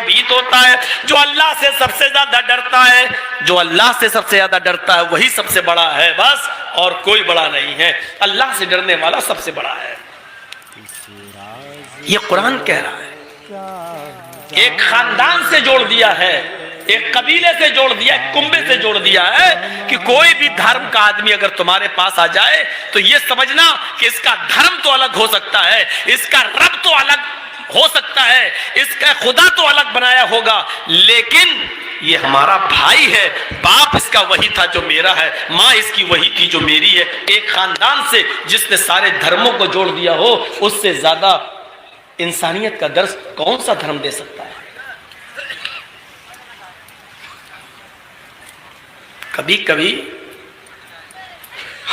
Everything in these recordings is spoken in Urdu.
بھیت ہوتا ہے. جو اللہ سے سب سے زیادہ ڈرتا ہے، جو اللہ سے سب سے زیادہ ڈرتا ہے وہی سب سے بڑا ہے، بس اور کوئی بڑا نہیں ہے. اللہ سے ڈرنے والا سب سے بڑا ہے. یہ قرآن کہہ رہا ہے. ایک خاندان سے جوڑ دیا ہے، ایک قبیلے سے جوڑ دیا، ایک کنبے سے جوڑ دیا ہے کہ کوئی بھی دھرم کا آدمی اگر تمہارے پاس آ جائے تو یہ سمجھنا کہ اس کا دھرم تو الگ ہو سکتا ہے، اس کا رب تو الگ ہو سکتا ہے، اس کا خدا تو الگ بنایا ہوگا، لیکن یہ ہمارا بھائی ہے. باپ اس کا وہی تھا جو میرا ہے، ماں اس کی وہی تھی جو میری ہے. ایک خاندان سے جس نے سارے دھرموں کو جوڑ دیا ہو، اس سے زیادہ انسانیت کا درس کون سا دھرم دے سکتا ہے؟ کبھی کبھی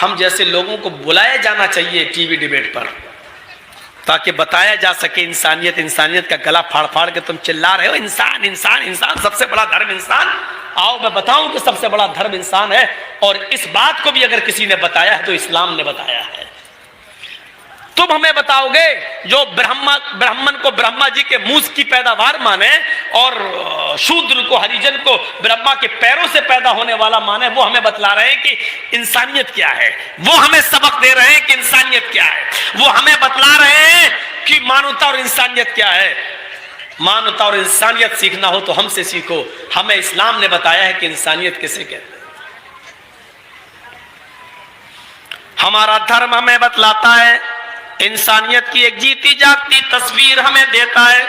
ہم جیسے لوگوں کو بلایا جانا چاہیے ٹی وی ڈیبیٹ پر، تاکہ بتایا جا سکے انسانیت. انسانیت کا گلا پھاڑ پھاڑ کے تم چلا رہے ہو انسان انسان انسان، سب سے بڑا دھرم انسان. آؤ میں بتاؤں کہ سب سے بڑا دھرم انسان ہے، اور اس بات کو بھی اگر کسی نے بتایا ہے تو اسلام نے بتایا ہے. تم ہمیں بتاؤ گے جو برہمن کو برہما جی کے منہ کی پیداوار مانے اور شودر کو ہریجن کو برہما کے پیروں سے پیدا ہونے والا مانے، وہ ہمیں بتلا رہے ہیں کہ انسانیت کیا ہے. وہ ہمیں سبق دے رہے ہیں کہ انسانیت کیا ہے. وہ ہمیں بتلا رہے ہیں کہ مانوتا اور انسانیت کیا ہے. مانوتا اور انسانیت سیکھنا ہو تو ہم سے سیکھو. ہمیں اسلام نے بتایا ہے کہ انسانیت کسے کہتے ہیں. ہمارا دھرم ہمیں بتلاتا ہے، انسانیت کی ایک جیتی جاگتی تصویر ہمیں دیتا ہے.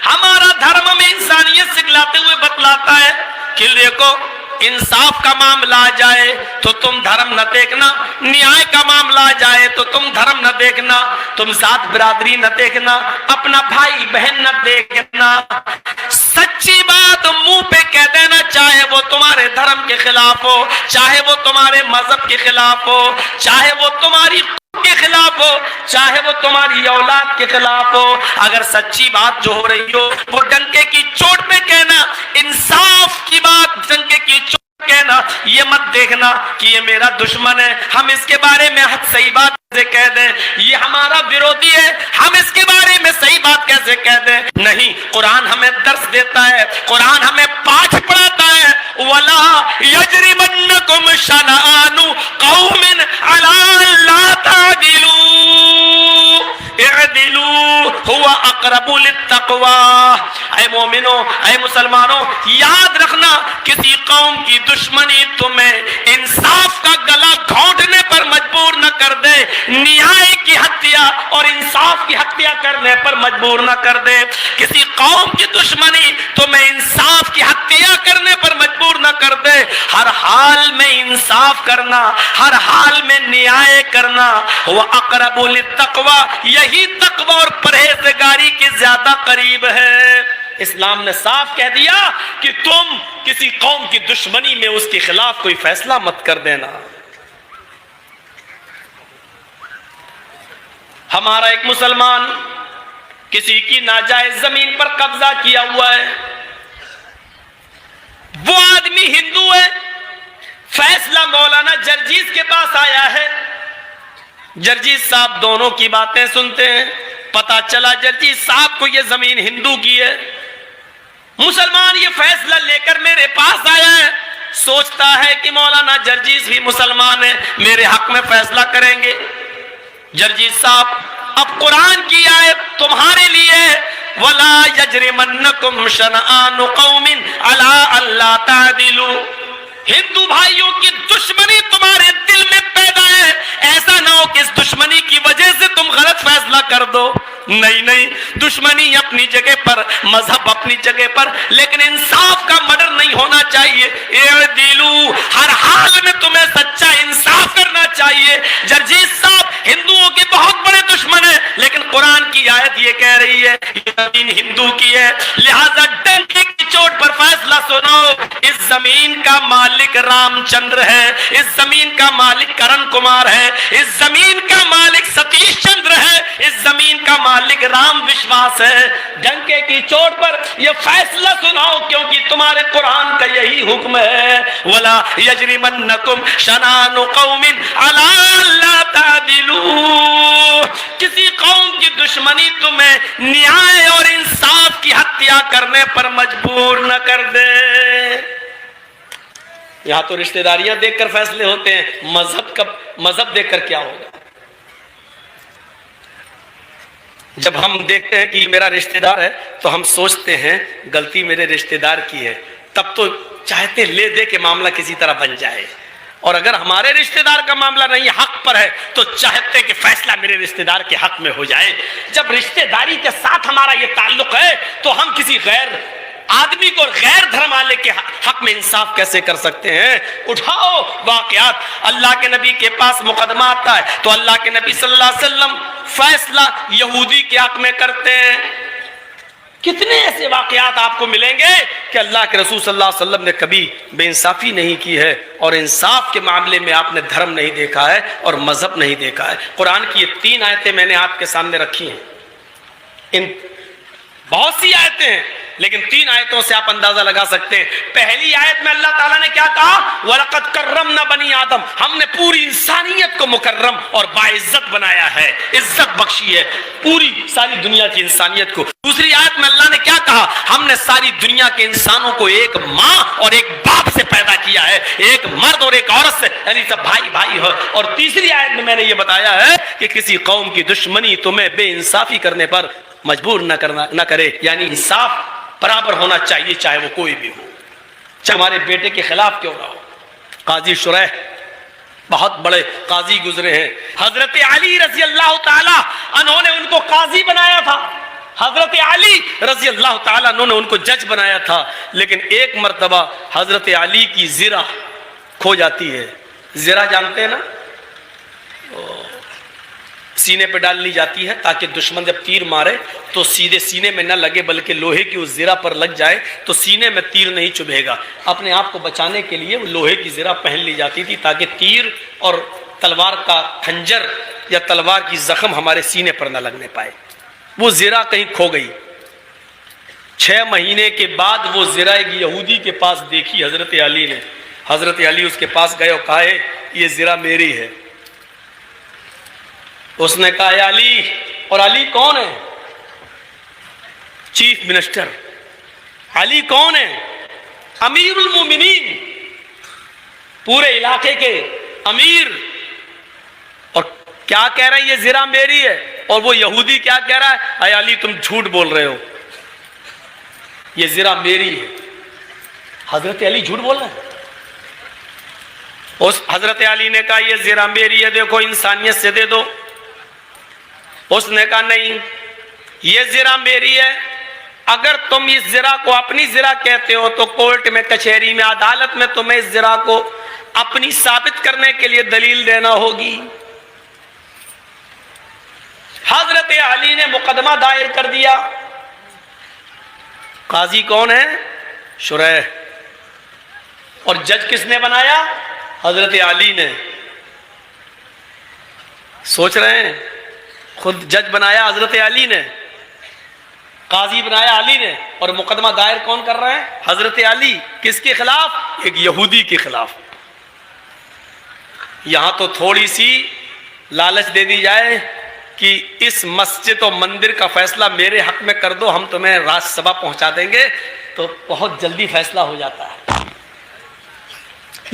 ہمارا دھرم ہمیں انسانیت سکھلاتے ہوئے بتلاتا ہے کہ دیکھو انصاف کا معاملہ آ جائے تو تم دھرم نہ دیکھنا، نیائے کا معاملہ آ جائے تو تم دھرم نہ دیکھنا، تم ذات برادری نہ دیکھنا، اپنا بھائی بہن نہ دیکھنا. سچی بات منہ پہ کہہ دینا، چاہے وہ تمہارے دھرم کے خلاف ہو، چاہے وہ تمہارے مذہب کے خلاف ہو، چاہے وہ تمہاری کے خلاف ہو، چاہے وہ تمہاری اولاد کے خلاف ہو. اگر سچی بات جو ہو رہی ہو وہ ڈنکے کی چوٹ پہ کہنا. انصاف کی بات ڈنکے کی چوٹ کہنا. یہ مت دیکھنا کہ یہ میرا دشمن ہے، ہم اس کے بارے میں صحیح بات کیسے کہہ دیں، یہ ہمارا ورودھی ہے، ہم اس کے بارے میں صحیح بات کیسے کہہ دیں. نہیں، قرآن ہمیں درس دیتا ہے، قرآن ہمیں پاٹھ پڑھاتا ہے. وَلَا يَجْرِمَنَّكُمْ شَنَآنُ قَوْمٍ عَلَىٰ أَلَّا تَعْدِلُوا اعْدِلُوا هُوَ أَقْرَبُ لِلتَّقْوَىٰ. اے مومنو، اے مسلمانوں، یاد رکھنا کسی قوم کی دشمنی تمہیں انصاف کا گلا گھونٹنے پر مجبور نہ کر دے، نیائے کی ہتیا اور انصاف کی ہتیا کرنے پر مجبور نہ کر دے. کسی قوم کی دشمنی تمہیں انصاف کی ہتیا کرنے پر مجبور نہ کر دے. ہر حال میں انصاف کرنا، ہر حال میں نیائے کرنا، وہ اقرب للتقویٰ، یہی تقویٰ اور پرہیزگاری کے زیادہ قریب ہے. اسلام نے صاف کہہ دیا کہ تم کسی قوم کی دشمنی میں اس کے خلاف کوئی فیصلہ مت کر دینا. ہمارا ایک مسلمان کسی کی ناجائز زمین پر قبضہ کیا ہوا ہے، وہ آدمی ہندو ہے، فیصلہ مولانا جرجیز کے پاس آیا ہے. جرجیز صاحب دونوں کی باتیں سنتے ہیں، پتا چلا جرجیز صاحب کو یہ زمین ہندو کی ہے. مسلمان یہ فیصلہ لے کر میرے پاس آیا ہے، سوچتا ہے کہ مولانا جرجیز بھی مسلمان ہیں، میرے حق میں فیصلہ کریں گے. جرجیز صاحب، اب قرآن کی آیت تمہارے لیے، وَلَا يَجْرِمَنَّكُمْ شَنَآنُ قَوْمٍ عَلَىٰ أَلَّا تَعْدِلُوا. ہندو بھائیوں کی دشمنی تمہارے دل میں پیدا ہے، ایسا نہ ہو کہ اس دشمنی کی وجہ سے تم غلط فیصلہ کر دو. نہیں، دشمنی اپنی جگہ پر، مذہب اپنی جگہ پر، لیکن انصاف کا مڈر نہیں ہونا چاہیے. اعدلوا، ہر حال میں تمہیں سچا انصاف کرنا چاہیے. جرجیز صاحب ہندوؤں کے بہت بڑے دشمن ہیں، لیکن قرآن کی آیت یہ کہہ رہی ہے یہ زمین ہندو کی ہے، لہذا ڈنکے کی چوٹ پر فیصلہ سنو. اس زمین کا مالک رام چندر ہے، اس زمین کا مالک کرن کمار ہے، اس زمین کا مالک ستیش چندر ہے، اس زمین کا مالک رام وشواس ہے. ڈنکے کی چوٹ پر یہ فیصلہ سناؤ، کیونکہ تمہارے قرآن کا یہی حکم ہے. وَلَا يَجْرِمَنَّكُمْ شَنَآنُ قَوْمٍ عَلَىٰ أَلَّا تَعْدِلُوا کسی قوم کی دشمنی تمہیں نیائے اور انصاف کی ہتیا کرنے پر مجبور نہ کر دے۔ یہاں تو رشتہ داریاں دیکھ کر فیصلے ہوتے ہیں، مذہب دیکھ کر کیا ہوگا؟ جب ہم دیکھتے ہیں کہ یہ میرا رشتہ دار ہے تو ہم سوچتے ہیں غلطی میرے رشتہ دار کی ہے، تب تو چاہتے لے دے کے معاملہ کسی طرح بن جائے، اور اگر ہمارے رشتہ دار کا معاملہ نہیں حق پر ہے تو چاہتے کہ فیصلہ میرے رشتہ دار کے حق میں ہو جائے۔ جب رشتہ داری کے ساتھ ہمارا یہ تعلق ہے تو ہم کسی غیر آدمی کو غیر دھرم والے کے حق میں انصاف کیسے کر سکتے ہیں؟ اٹھاؤ واقعات۔ اللہ کے نبی کے پاس مقدمہ آتا ہے تو اللہ کے نبی صلی اللہ علیہ وسلم فیصلہ یہودی کے حق میں کرتے ہیں۔ کتنے ایسے واقعات آپ کو ملیں گے کہ اللہ کے رسول صلی اللہ علیہ وسلم نے کبھی بے انصافی نہیں کی ہے، اور انصاف کے معاملے میں آپ نے دھرم نہیں دیکھا ہے اور مذہب نہیں دیکھا ہے۔ قرآن کی یہ 3 آیتیں میں نے آپ کے سامنے رکھی ہیں، ان بہت سی آیتیں ہیں لیکن 3 آیتوں سے آپ اندازہ لگا سکتے ہیں۔ پہلی آیت میں اللہ تعالیٰ نے کیا کہا؟ وَلَقَدْ كَرَّمْنَا بَنِي آدم، ہم نے پوری انسانیت کو مکرم اور باعزت بنایا ہے، عزت بخشی ہے پوری ساری دنیا کی انسانیت کو۔ دوسری آیت میں اللہ نے کیا کہا؟ ہم نے ساری دنیا کے انسانوں کو ایک ماں اور ایک باپ سے پیدا کیا ہے، ایک مرد اور ایک عورت سے، یعنی سب بھائی بھائی ہو۔ اور تیسری آیت میں نے یہ بتایا ہے کہ کسی قوم کی دشمنی تمہیں بے انصافی کرنے پر مجبور نہ کرے، یعنی انصاف برابر ہونا چاہیے چاہے وہ کوئی بھی ہو، چاہے ہمارے بیٹے کے خلاف کیوں نہ ہو۔ قاضی شریح بہت بڑے قاضی گزرے ہیں، حضرت علی رضی اللہ تعالی عنہ نے ان کو قاضی بنایا تھا، حضرت علی رضی اللہ تعالیٰ عنہ نے ان کو جج بنایا تھا، لیکن ایک مرتبہ حضرت علی کی زرہ کھو جاتی ہے۔ زرہ جانتے ہیں نا، سینے پہ ڈال لی جاتی ہے تاکہ دشمن جب تیر مارے تو سیدھے سینے میں نہ لگے بلکہ لوہے کی اس زرہ پر لگ جائے تو سینے میں تیر نہیں چبھے گا۔ اپنے آپ کو بچانے کے لیے وہ لوہے کی زرہ پہن لی جاتی تھی تاکہ تیر اور تلوار کا کھنجر یا تلوار کی زخم ہمارے سینے پر نہ لگنے پائے۔ وہ زرہ کہیں کھو گئی، 6 مہینے کے بعد وہ زرہ ایک یہودی کے پاس دیکھی حضرت علی نے۔ حضرت علی اس کے پاس گئے اور کہا یہ زرہ میری ہے۔ اس نے کہا اے علی، اور علی کون ہے؟ Chief minister. علی کون ہے؟ امیر المومنین، پورے علاقے کے امیر، اور کیا کہہ رہے ہیں یہ زرہ میری ہے، اور وہ یہودی کیا کہہ رہا ہے؟ اے علی تم جھوٹ بول رہے ہو، یہ زرہ میری ہے۔ حضرت علی جھوٹ بول رہے ہیں؟ اس حضرت علی نے کہا یہ زرہ میری ہے، دیکھو انسانیت سے دے دو۔ اس نے کہا نہیں، یہ زرہ میری ہے، اگر تم اس زرہ کو اپنی زرہ کہتے ہو تو کورٹ میں، کچہری میں، عدالت میں تمہیں اس زرہ کو اپنی ثابت کرنے کے لیے دلیل دینا ہوگی۔ حضرت علی نے مقدمہ دائر کر دیا۔ قاضی کون ہے؟ شریح۔ اور جج کس نے بنایا؟ حضرت علی نے۔ سوچ رہے ہیں، خود جج بنایا حضرت علی نے، قاضی بنایا علی نے، اور مقدمہ دائر کون کر رہے ہیں؟ حضرت علی۔ کس کے خلاف؟ ایک یہودی کے خلاف۔ یہاں تو تھوڑی سی لالچ دے دی جائے کہ اس مسجد و مندر کا فیصلہ میرے حق میں کر دو، ہم تمہیں راج سبھا پہنچا دیں گے، تو بہت جلدی فیصلہ ہو جاتا ہے۔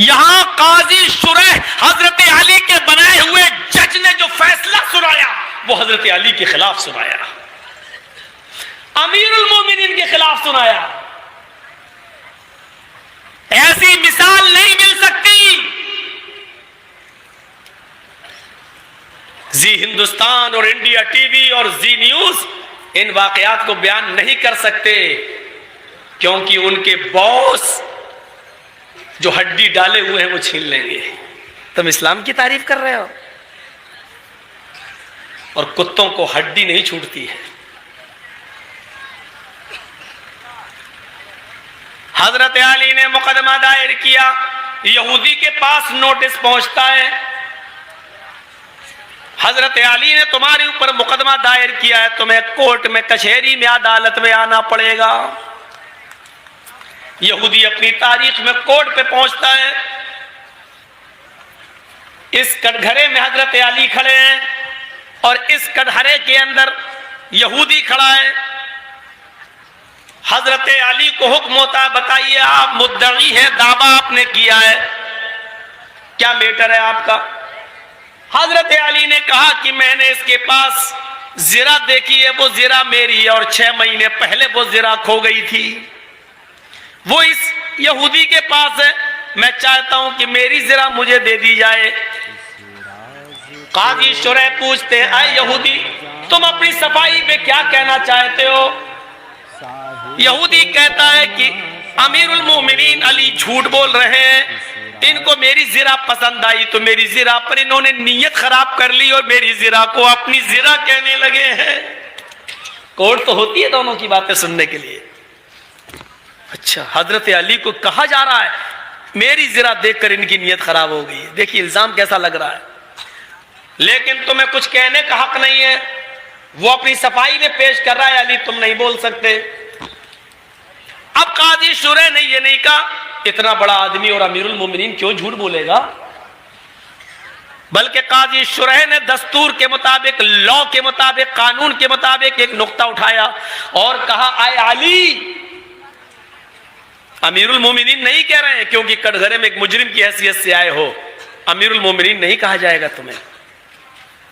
یہاں قاضی شریح حضرت علی کے بنائے ہوئے جج نے جو فیصلہ سنایا وہ حضرت علی کے خلاف سنایا، امیر المومنین کے خلاف سنایا۔ ایسی مثال نہیں مل سکتی۔ زی ہندوستان اور انڈیا ٹی وی اور زی نیوز ان واقعات کو بیان نہیں کر سکتے کیونکہ ان کے باس جو ہڈی ڈالے ہوئے ہیں وہ چھین لیں گے۔ تم اسلام کی تعریف کر رہے ہو، اور کتوں کو ہڈی نہیں چھوٹتی ہے۔ حضرت علی نے مقدمہ دائر کیا، یہودی کے پاس نوٹس پہنچتا ہے، حضرت علی نے تمہارے اوپر مقدمہ دائر کیا ہے، تمہیں کورٹ میں، کچہری میں، عدالت میں آنا پڑے گا۔ یہودی اپنی تاریخ میں کورٹ پہ پہنچتا ہے، اس کٹگھرے میں حضرت علی کھڑے ہیں، اور اس کٹہرے کے اندر یہودی کھڑا ہے. حضرت علی کو حکم ہوتا ہے بتائیے آپ مدعی ہیں, دعویٰ آپ نے کیا ہے, کیا میٹر ہے آپ کا؟ حضرت علی نے کہا کہ میں نے اس کے پاس زرہ دیکھی ہے, وہ زرہ میری ہے, اور 6 مہینے پہلے وہ زرہ کھو گئی تھی, وہ اس یہودی کے پاس ہے, میں چاہتا ہوں کہ میری زرہ مجھے دے دی جائے. قاضی شرح پوچھتے ہیں اے یہودی تم اپنی صفائی میں کیا کہنا چاہتے ہو؟ یہودی کہتا ہے کہ امیر المومنین علی جھوٹ بول رہے ہیں, ان کو میری زرہ پسند آئی تو میری زرہ پر انہوں نے نیت خراب کر لی اور میری زرہ کو اپنی زرہ کہنے لگے ہیں. کورٹ تو ہوتی ہے دونوں کی باتیں سننے کے لیے. اچھا, حضرت علی کو کہا جا رہا ہے میری زرہ دیکھ کر ان کی نیت خراب ہو گئی. دیکھیے الزام کیسا لگ رہا ہے, لیکن تمہیں کچھ کہنے کا حق نہیں ہے. وہ اپنی صفائی میں پیش کر رہا ہے, علی تم نہیں بول سکتے. اب قاضی شرح نے یہ نہیں کہا اتنا بڑا آدمی اور امیر المومنین کیوں جھوٹ بولے گا, بلکہ قاضی شرح نے دستور کے مطابق, لا کے مطابق, قانون کے مطابق ایک نقطہ اٹھایا اور کہا اے علی, امیر المومنین نہیں کہہ رہے ہیں کیونکہ کٹگرے میں ایک مجرم کی حیثیت سے آئے ہو, امیر المومنین نہیں کہا جائے گا تمہیں.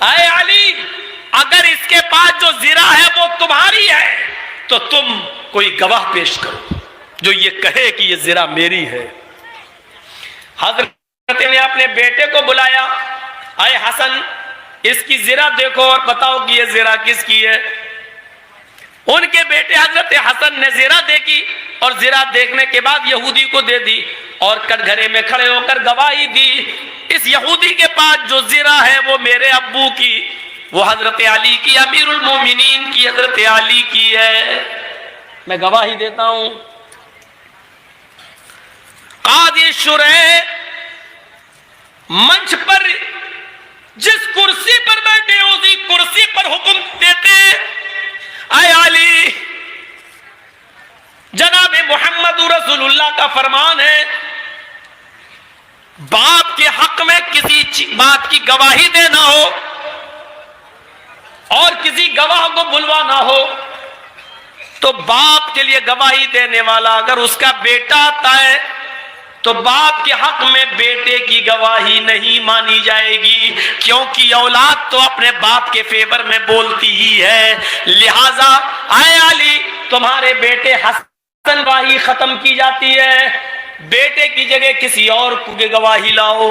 اے علی اگر اس کے پاس جو زرہ ہے وہ تمہاری ہے تو تم کوئی گواہ پیش کرو جو یہ کہے کہ یہ زرہ میری ہے. حضرت نے اپنے بیٹے کو بلایا, اے حسن اس کی زرہ دیکھو اور بتاؤ کہ یہ زرہ کس کی ہے. ان کے بیٹے حضرت حسن نے زرہ دیکھی اور زرہ دیکھنے کے بعد یہودی کو دے دی اور کٹگھرے میں کھڑے ہو کر گواہی دی اس یہودی کے پاس جو زرہ ہے وہ میرے ابو کی, وہ حضرت علی کی, امیر المومنین کی, حضرت علی کی ہے, میں گواہی دیتا ہوں. قاضی شرح منچ پر جس کرسی پر بیٹھے اسی کرسی پر حکم دیتے اے علی جناب محمد رسول اللہ کا فرمان ہے باپ کے حق میں کسی بات کی گواہی دینا ہو اور کسی گواہ کو بلوانا ہو تو باپ کے لیے گواہی دینے والا اگر اس کا بیٹا آتا ہے تو باپ کے حق میں بیٹے کی گواہی نہیں مانی جائے گی, کیونکہ اولاد تو اپنے باپ کے فیور میں بولتی ہی ہے. لہذا اے علی تمہارے بیٹے حسن گواہی ختم کی جاتی ہے, بیٹے کی جگہ کسی اور کی گواہی لاؤ.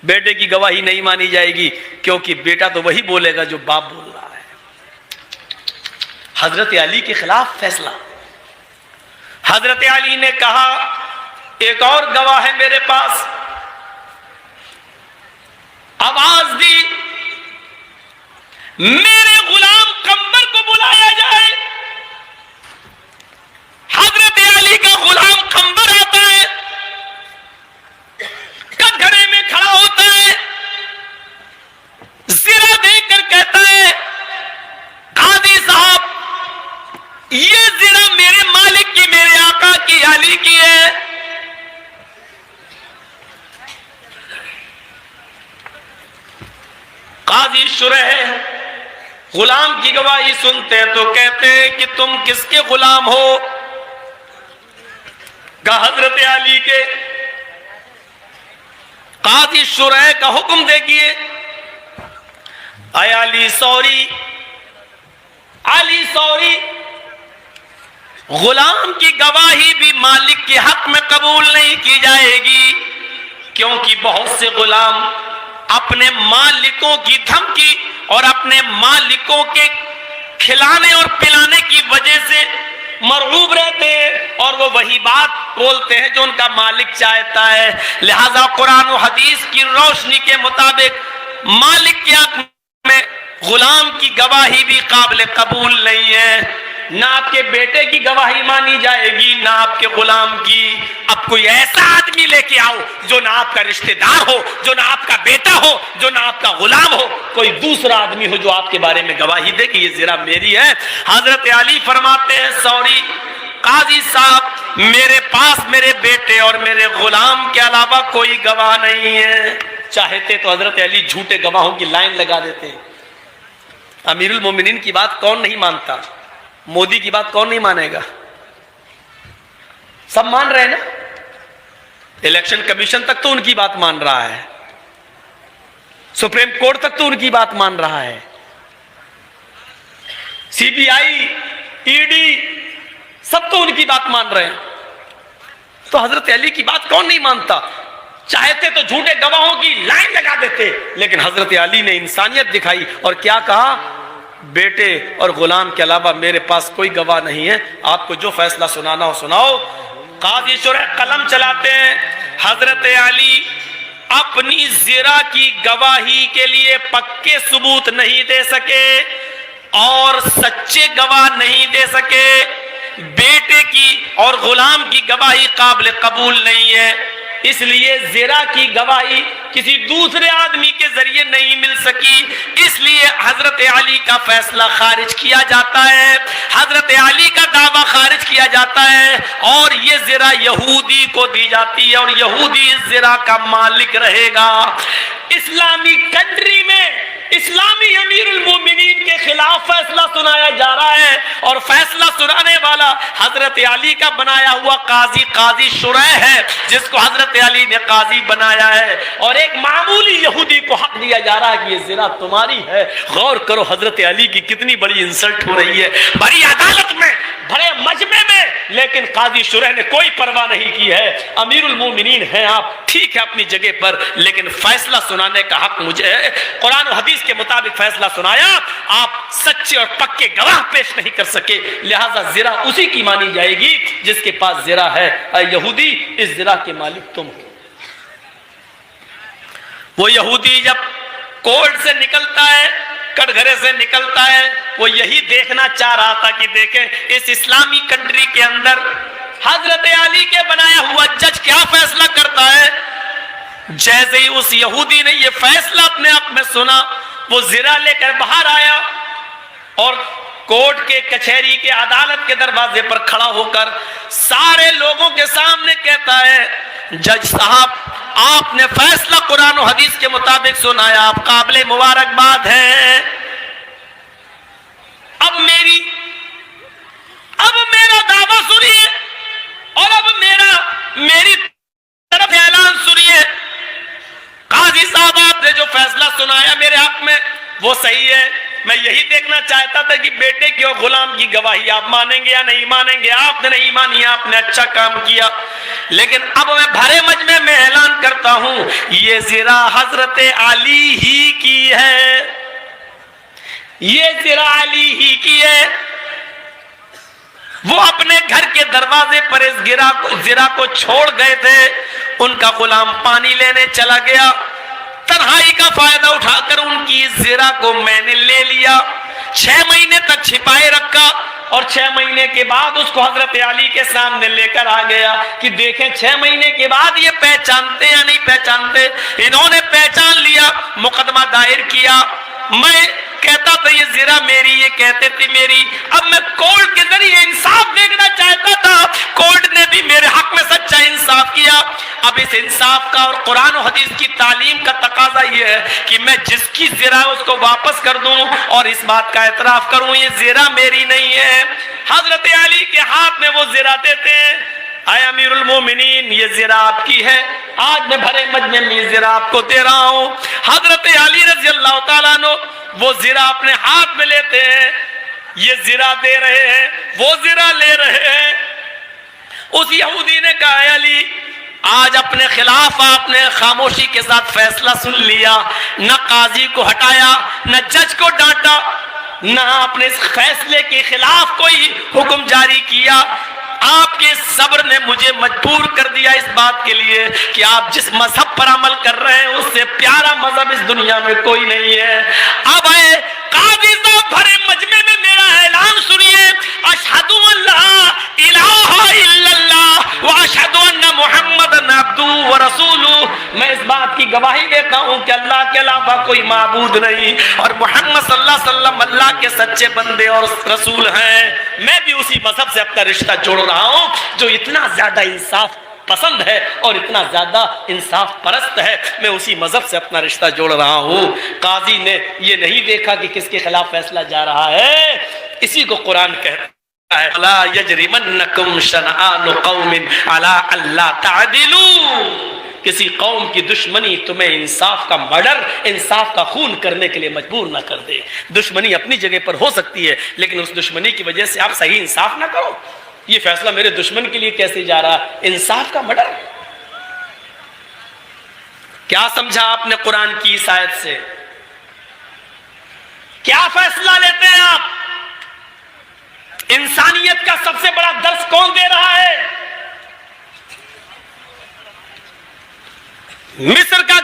بیٹے کی گواہی نہیں مانی جائے گی کیونکہ بیٹا تو وہی بولے گا جو باپ بول رہا ہے. حضرت علی کے خلاف فیصلہ. حضرت علی نے کہا ایک اور گواہ ہے میرے پاس. آواز دی میرے غلام قمبر کو بلایا جائے. حضرت علی کا غلام قمبر آتا ہے, کٹگھرے میں کھڑا ہوتا ہے, زرہ دیکھ کر کہتا ہے قاضی صاحب یہ زرہ میرے مالک کی, میرے آقا کی, علی کی ہے. قاضی شرح غلام کی گواہی سنتے تو کہتے ہیں کہ تم کس کے غلام ہو؟ کہا حضرت علی کے. قاضی شرح کا حکم دیکھیے اے علی سوری, علی سوری, غلام کی گواہی بھی مالک کے حق میں قبول نہیں کی جائے گی کیونکہ بہت سے غلام اپنے مالکوں کی دھمکی اور اپنے مالکوں کے کھلانے اور پلانے کی وجہ سے مرغوب رہتے ہیں اور وہ وہی بات بولتے ہیں جو ان کا مالک چاہتا ہے. لہذا قرآن و حدیث کی روشنی کے مطابق مالک کے حق میں غلام کی گواہی بھی قابل قبول نہیں ہے. نہ آپ کے بیٹے کی گواہی مانی جائے گی نہ آپ کے غلام کی. اب کوئی ایسا آدمی لے کے آؤ جو نہ آپ کا رشتہ دار ہو, جو نہ آپ کا بیٹا ہو, جو نہ آپ کا غلام ہو, کوئی دوسرا آدمی ہو جو آپ کے بارے میں گواہی دے کہ یہ زرہ میری ہے. حضرت علی فرماتے ہیں سوری قاضی صاحب میرے پاس میرے بیٹے اور میرے غلام کے علاوہ کوئی گواہ نہیں ہے. چاہتے تو حضرت علی جھوٹے گواہوں کی لائن لگا دیتے. امیر المومنین کی بات کون نہیں مانتا؟ مودی کی بات کون نہیں مانے گا؟ سب مان رہے ہیں نا. الیکشن کمیشن تک تو ان کی بات مان رہا ہے, سپریم کورٹ تک تو ان کی بات مان رہا ہے, سی بی آئی, ای ڈی سب تو ان کی بات مان رہے ہیں. تو حضرت علی کی بات کون نہیں مانتا؟ چاہتے تو جھوٹے گواہوں کی لائن لگا دیتے, لیکن حضرت علی نے انسانیت دکھائی اور کیا کہا؟ بیٹے اور غلام کے علاوہ میرے پاس کوئی گواہ نہیں ہے, آپ کو جو فیصلہ سنانا ہو سناؤ. قاضی شرح قلم چلاتے ہیں. حضرت علی اپنی زرا کی گواہی کے لیے پکے ثبوت نہیں دے سکے اور سچے گواہ نہیں دے سکے. بیٹے کی اور غلام کی گواہی قابل قبول نہیں ہے, اس لیے زرا کی گواہی کسی دوسرے آدمی کے ذریعے نہیں مل سکی, اس لیے حضرت علی کا فیصلہ خارج کیا جاتا ہے, حضرت علی کا دعویٰ خارج کیا جاتا ہے, اور یہ زرا یہودی کو دی جاتی ہے اور یہودی اس زرا کا مالک رہے گا. اسلامی کنٹری میں اسلامی امیر المومنین کے خلاف فیصلہ سنایا جا رہا ہے, اور فیصلہ سنانے والا حضرت علی کا بنایا ہوا قاضی شرح ہے, جس کو حضرت علی نے قاضی بنایا ہے, اور ایک معمولی یہودی کو حق دیا جا رہا ہے کہ یہ زنا تمہاری ہے. غور کرو حضرت علی کی کتنی بڑی انسلٹ ہو رہی ہے, بڑی عدالت میں, بڑے مجمع میں, لیکن قاضی شرح نے کوئی پرواہ نہیں کی ہے. امیر المومنین ہیں آپ, ٹھیک ہے اپنی جگہ پر, لیکن فیصلہ سنانے کا حق مجھے ہے. قرآن و حدیث کے مطابق فیصلہ سنایا, آپ سچے اور پکے گواہ پیش نہیں کر سکے, لہذا زرا اسی کی مانی جائے گی جس کے پاس زرا ہے. اے یہودی, اس زرا کے مالک تم ہو. وہ یہودی جب کورٹ سے نکلتا ہے, کٹگھرے سے نکلتا ہے, وہ یہی دیکھنا چاہ رہا تھا کہ دیکھیں اس اسلامی کنٹری کے اندر حضرت علی کے بنایا ہوا جج کیا فیصلہ کرتا ہے. جیسے ہی اس یہودی نے یہ فیصلہ اپنے آپ میں سنا, وہ زرا لے کر باہر آیا اور کورٹ کے کچہری کے عدالت کے دروازے پر کھڑا ہو کر سارے لوگوں کے سامنے کہتا ہے, جج صاحب آپ نے فیصلہ قرآن و حدیث کے مطابق سنایا, آپ قابل مبارکباد ہیں. اب میرا دعویٰ سنیے اور اب میری طرف اعلان سنیے. قاضی صاحب آپ نے جو فیصلہ سنایا میرے حق میں وہ صحیح ہے. میں یہی دیکھنا چاہتا تھا کہ بیٹے کی اور غلام کی گواہی آپ مانیں گے یا نہیں مانیں گے. آپ نے نہیں مانی, آپ نے اچھا کام کیا, لیکن اب میں بھرے مجمع میں اعلان کرتا ہوں یہ زرا حضرت علی ہی کی ہے, یہ زرا علی ہی کی ہے. وہ اپنے گھر کے دروازے پر اس زرا کو چھوڑ گئے تھے, ان کا غلام پانی لینے چلا گیا, تنہائی کا فائدہ اٹھا کر ان کی زرا کو میں نے لے لیا, 6 مہینے تک چھپائے رکھا, اور 6 مہینے کے بعد اس کو حضرت علی کے سامنے لے کر آ گیا کہ دیکھیں 6 مہینے کے بعد یہ پہچانتے یا نہیں پہچانتے. انہوں نے پہچان لیا, مقدمہ دائر کیا. میں کہتا تھا یہ زرا میری, یہ کہتے تھے میری. اب میں کورٹ کے ذریعے انصاف دیکھنا چاہتا تھا, کورٹ نے بھی میرے حق میں سچا انصاف کیا. اب اس انصاف کا اور قرآن و حدیث کی تعلیم کا تقاضا یہ ہے کہ میں جس کی زرا اس کو واپس کر دوں اور اس بات کا اعتراف کروں یہ زرا میری نہیں ہے. حضرت علی کے ہاتھ میں وہ زرا دیتے ہیں, اے امیر المومنین یہ زرا آپ کی ہے, آج میں بھرے مجمع میں یہ زرا آپ کو دے رہا ہوں. حضرت علی رضی اللہ تعالیٰ عنہ وہ زرا اپنے ہاتھ میں لیتے ہیں, یہ زرا دے رہے ہیں, وہ زرا لے رہے ہیں. اس یہودی نے کہا اے علی آج اپنے خلاف آپ نے خاموشی کے ساتھ فیصلہ سن لیا, نہ قاضی کو ہٹایا, نہ جج کو ڈانٹا, نہ آپ نے اس فیصلے کے خلاف کوئی حکم جاری کیا. آپ کے صبر نے مجھے مجبور کر دیا اس بات کے لیے کہ آپ جس مذہب پر عمل کر رہے ہیں اس سے پیارا مذہب اس دنیا میں کوئی نہیں ہے. اب اے قاضی صاحب بھرے مجمع میں میرا اعلان سنیے, اشہد ان لا الہ الا اللہ واشہد ان محمد عبدہ ورسولہ. میں اس بات کی گواہی دیتا ہوں کہ اللہ کے علاوہ کوئی معبود نہیں اور محمد صلی اللہ علیہ وسلم اللہ کے سچے بندے اور رسول ہیں. میں بھی اسی مذہب سے اپنا رشتہ جوڑ رہا ہوں جو اتنا زیادہ انصاف پسند ہے اور اتنا زیادہ انصاف پرست ہے، میں اسی مذہب سے اپنا رشتہ جوڑ رہا ہوں۔ قاضی نے یہ نہیں دیکھا کہ کس کے خلاف فیصلہ جا رہا ہے، اسی کو قرآن کہتا ہے لا یجرمنکم شنآن قوم علی الا تعدلوا، کسی قوم کی دشمنی تمہیں انصاف کا مرڈر، انصاف کا خون کرنے کے لیے مجبور نہ کر دے۔ دشمنی اپنی جگہ پر ہو سکتی ہے، لیکن اس دشمنی کی وجہ سے آپ صحیح انصاف نہ کرو۔ یہ فیصلہ میرے دشمن کے لیے کیسے جا رہا، انصاف کا مرڈر۔ کیا سمجھا آپ نے قرآن کی اس آیت سے؟ کیا فیصلہ لیتے ہیں آپ؟ انسانیت کا سب سے بڑا درس کون دے رہا ہے؟ مصر کا